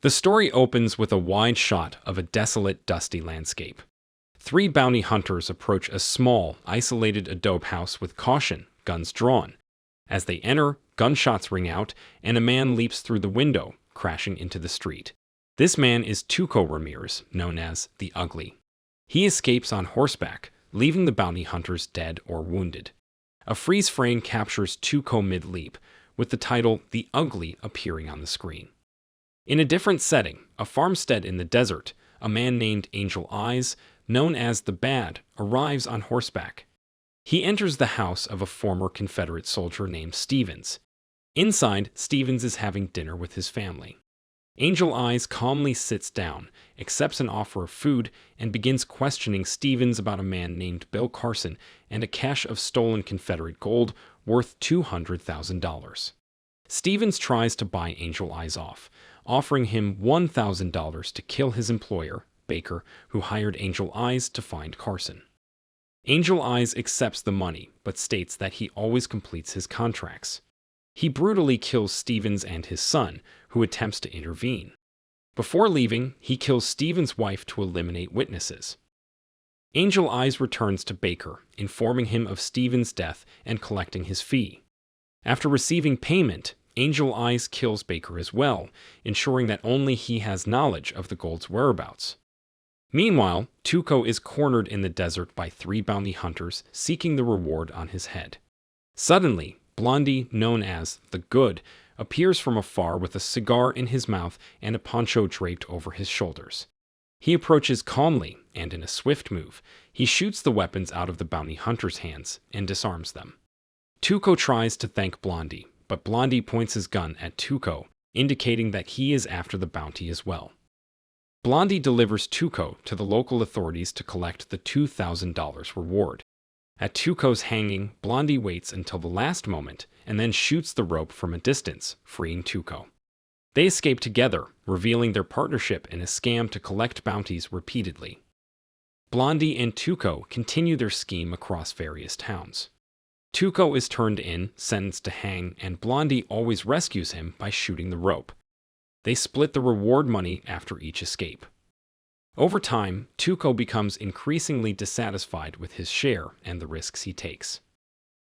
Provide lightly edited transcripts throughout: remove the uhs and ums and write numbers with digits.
The story opens with a wide shot of a desolate, dusty landscape. Three bounty hunters approach a small, isolated adobe house with caution, guns drawn. As they enter, gunshots ring out, and a man leaps through the window, crashing into the street. This man is Tuco Ramirez, known as the Ugly. He escapes on horseback, leaving the bounty hunters dead or wounded. A freeze frame captures Tuco mid-leap, with the title The Ugly appearing on the screen. In a different setting, a farmstead in the desert, a man named Angel Eyes, known as the Bad, arrives on horseback. He enters the house of a former Confederate soldier named Stevens. Inside, Stevens is having dinner with his family. Angel Eyes calmly sits down, accepts an offer of food, and begins questioning Stevens about a man named Bill Carson and a cache of stolen Confederate gold worth $200,000. Stevens tries to buy Angel Eyes off, offering him $1,000 to kill his employer, Baker, who hired Angel Eyes to find Carson. Angel Eyes accepts the money, but states that he always completes his contracts. He brutally kills Stevens and his son, who attempts to intervene. Before leaving, he kills Stevens' wife to eliminate witnesses. Angel Eyes returns to Baker, informing him of Stevens' death and collecting his fee. After receiving payment, Angel Eyes kills Baker as well, ensuring that only he has knowledge of the gold's whereabouts. Meanwhile, Tuco is cornered in the desert by three bounty hunters seeking the reward on his head. Suddenly, Blondie, known as the Good, appears from afar with a cigar in his mouth and a poncho draped over his shoulders. He approaches calmly, and in a swift move, he shoots the weapons out of the bounty hunters' hands and disarms them. Tuco tries to thank Blondie, but Blondie points his gun at Tuco, indicating that he is after the bounty as well. Blondie delivers Tuco to the local authorities to collect the $2,000 reward. At Tuco's hanging, Blondie waits until the last moment and then shoots the rope from a distance, freeing Tuco. They escape together, revealing their partnership in a scam to collect bounties repeatedly. Blondie and Tuco continue their scheme across various towns. Tuco is turned in, sentenced to hang, and Blondie always rescues him by shooting the rope. They split the reward money after each escape. Over time, Tuco becomes increasingly dissatisfied with his share and the risks he takes.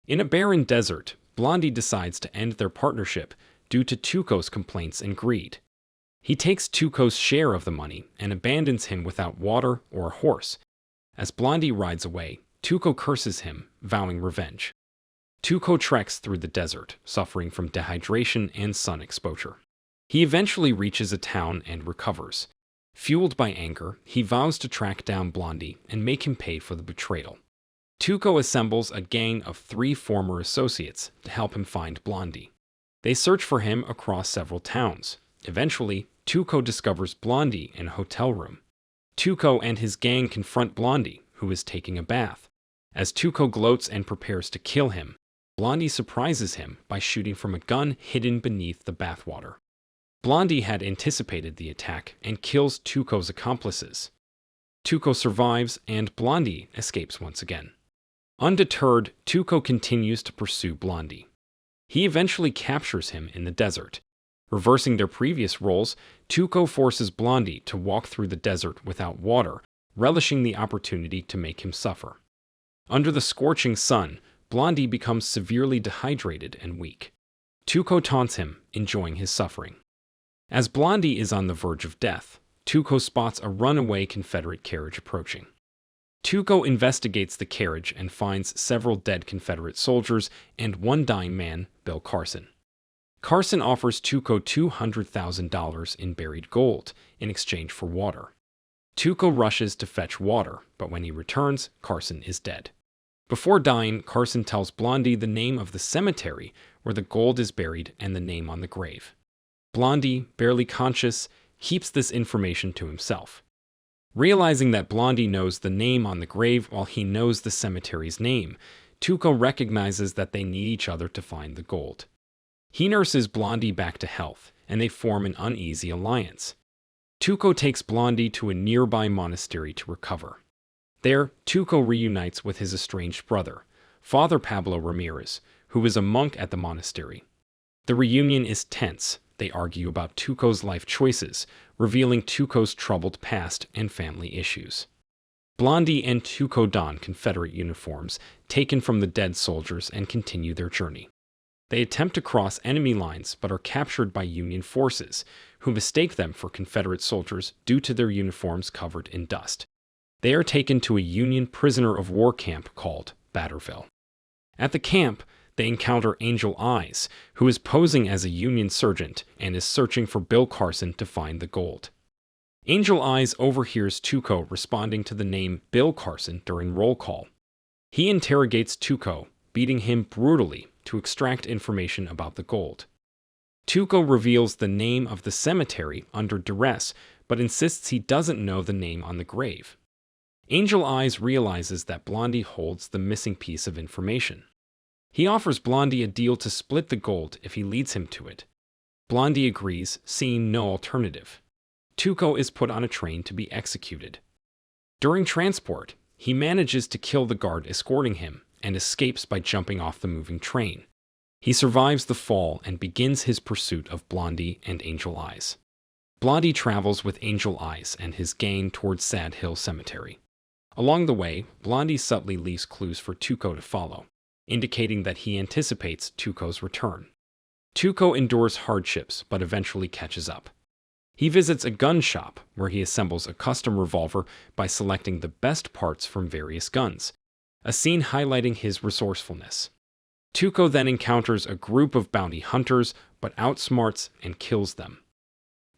In a barren desert, Blondie decides to end their partnership due to Tuco's complaints and greed. He takes Tuco's share of the money and abandons him without water or a horse. As Blondie rides away, Tuco curses him, vowing revenge. Tuco treks through the desert, suffering from dehydration and sun exposure. He eventually reaches a town and recovers. Fueled by anger, he vows to track down Blondie and make him pay for the betrayal. Tuco assembles a gang of three former associates to help him find Blondie. They search for him across several towns. Eventually, Tuco discovers Blondie in a hotel room. Tuco and his gang confront Blondie, who is taking a bath. As Tuco gloats and prepares to kill him, Blondie surprises him by shooting from a gun hidden beneath the bathwater. Blondie had anticipated the attack and kills Tuco's accomplices. Tuco survives, and Blondie escapes once again. Undeterred, Tuco continues to pursue Blondie. He eventually captures him in the desert. Reversing their previous roles, Tuco forces Blondie to walk through the desert without water, relishing the opportunity to make him suffer. Under the scorching sun, Blondie becomes severely dehydrated and weak. Tuco taunts him, enjoying his suffering. As Blondie is on the verge of death, Tuco spots a runaway Confederate carriage approaching. Tuco investigates the carriage and finds several dead Confederate soldiers and one dying man, Bill Carson. Carson offers Tuco $200,000 in buried gold in exchange for water. Tuco rushes to fetch water, but when he returns, Carson is dead. Before dying, Carson tells Blondie the name of the cemetery where the gold is buried and the name on the grave. Blondie, barely conscious, keeps this information to himself. Realizing that Blondie knows the name on the grave while he knows the cemetery's name, Tuco recognizes that they need each other to find the gold. He nurses Blondie back to health, and they form an uneasy alliance. Tuco takes Blondie to a nearby monastery to recover. There, Tuco reunites with his estranged brother, Father Pablo Ramirez, who is a monk at the monastery. The reunion is tense, they argue about Tuco's life choices, revealing Tuco's troubled past and family issues. Blondie and Tuco don Confederate uniforms taken from the dead soldiers and continue their journey. They attempt to cross enemy lines but are captured by Union forces, who mistake them for Confederate soldiers due to their uniforms covered in dust. They are taken to a Union prisoner of war camp called Batterville. At the camp, they encounter Angel Eyes, who is posing as a Union sergeant and is searching for Bill Carson to find the gold. Angel Eyes overhears Tuco responding to the name Bill Carson during roll call. He interrogates Tuco, beating him brutally to extract information about the gold. Tuco reveals the name of the cemetery under duress, but insists he doesn't know the name on the grave. Angel Eyes realizes that Blondie holds the missing piece of information. He offers Blondie a deal to split the gold if he leads him to it. Blondie agrees, seeing no alternative. Tuco is put on a train to be executed. During transport, he manages to kill the guard escorting him and escapes by jumping off the moving train. He survives the fall and begins his pursuit of Blondie and Angel Eyes. Blondie travels with Angel Eyes and his gang towards Sad Hill Cemetery. Along the way, Blondie subtly leaves clues for Tuco to follow, indicating that he anticipates Tuco's return. Tuco endures hardships but eventually catches up. He visits a gun shop where he assembles a custom revolver by selecting the best parts from various guns, a scene highlighting his resourcefulness. Tuco then encounters a group of bounty hunters but outsmarts and kills them.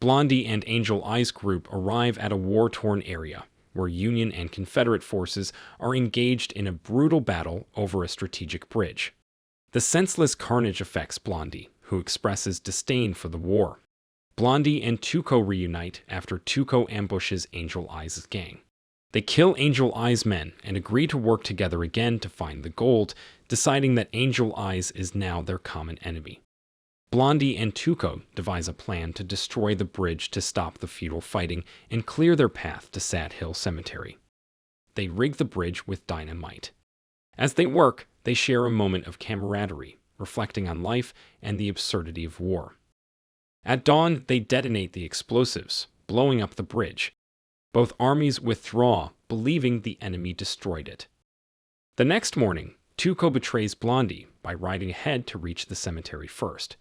Blondie and Angel Eyes group arrive at a war-torn area where Union and Confederate forces are engaged in a brutal battle over a strategic bridge. The senseless carnage affects Blondie, who expresses disdain for the war. Blondie and Tuco reunite after Tuco ambushes Angel Eyes' gang. They kill Angel Eyes' men and agree to work together again to find the gold, deciding that Angel Eyes is now their common enemy. Blondie and Tuco devise a plan to destroy the bridge to stop the futile fighting and clear their path to Sad Hill Cemetery. They rig the bridge with dynamite. As they work, they share a moment of camaraderie, reflecting on life and the absurdity of war. At dawn, they detonate the explosives, blowing up the bridge. Both armies withdraw, believing the enemy destroyed it. The next morning, Tuco betrays Blondie by riding ahead to reach the cemetery first.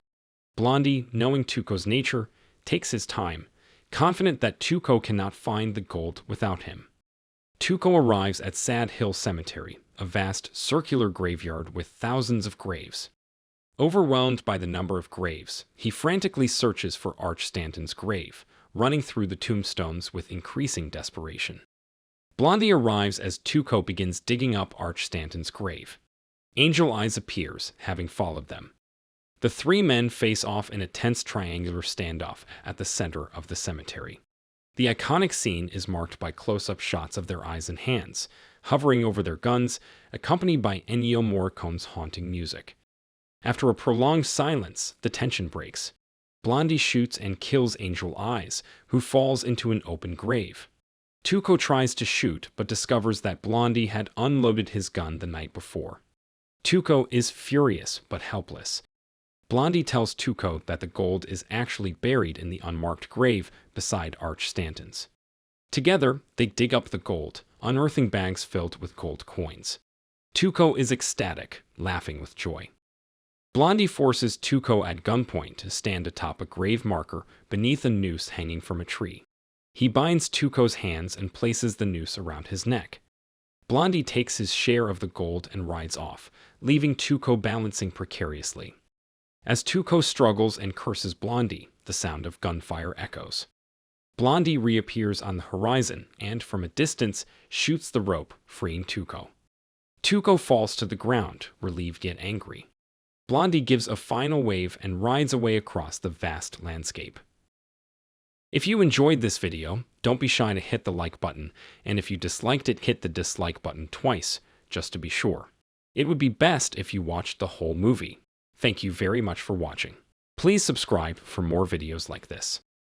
Blondie, knowing Tuco's nature, takes his time, confident that Tuco cannot find the gold without him. Tuco arrives at Sad Hill Cemetery, a vast circular graveyard with thousands of graves. Overwhelmed by the number of graves, he frantically searches for Arch Stanton's grave, running through the tombstones with increasing desperation. Blondie arrives as Tuco begins digging up Arch Stanton's grave. Angel Eyes appears, having followed them. The three men face off in a tense triangular standoff at the center of the cemetery. The iconic scene is marked by close-up shots of their eyes and hands, hovering over their guns, accompanied by Ennio Morricone's haunting music. After a prolonged silence, the tension breaks. Blondie shoots and kills Angel Eyes, who falls into an open grave. Tuco tries to shoot, but discovers that Blondie had unloaded his gun the night before. Tuco is furious but helpless. Blondie tells Tuco that the gold is actually buried in the unmarked grave beside Arch Stanton's. Together, they dig up the gold, unearthing bags filled with gold coins. Tuco is ecstatic, laughing with joy. Blondie forces Tuco at gunpoint to stand atop a grave marker beneath a noose hanging from a tree. He binds Tuco's hands and places the noose around his neck. Blondie takes his share of the gold and rides off, leaving Tuco balancing precariously. As Tuco struggles and curses Blondie, the sound of gunfire echoes. Blondie reappears on the horizon and, from a distance, shoots the rope, freeing Tuco. Tuco falls to the ground, relieved yet angry. Blondie gives a final wave and rides away across the vast landscape. If you enjoyed this video, don't be shy to hit the like button, and if you disliked it, hit the dislike button twice, just to be sure. It would be best if you watched the whole movie. Thank you very much for watching. Please subscribe for more videos like this.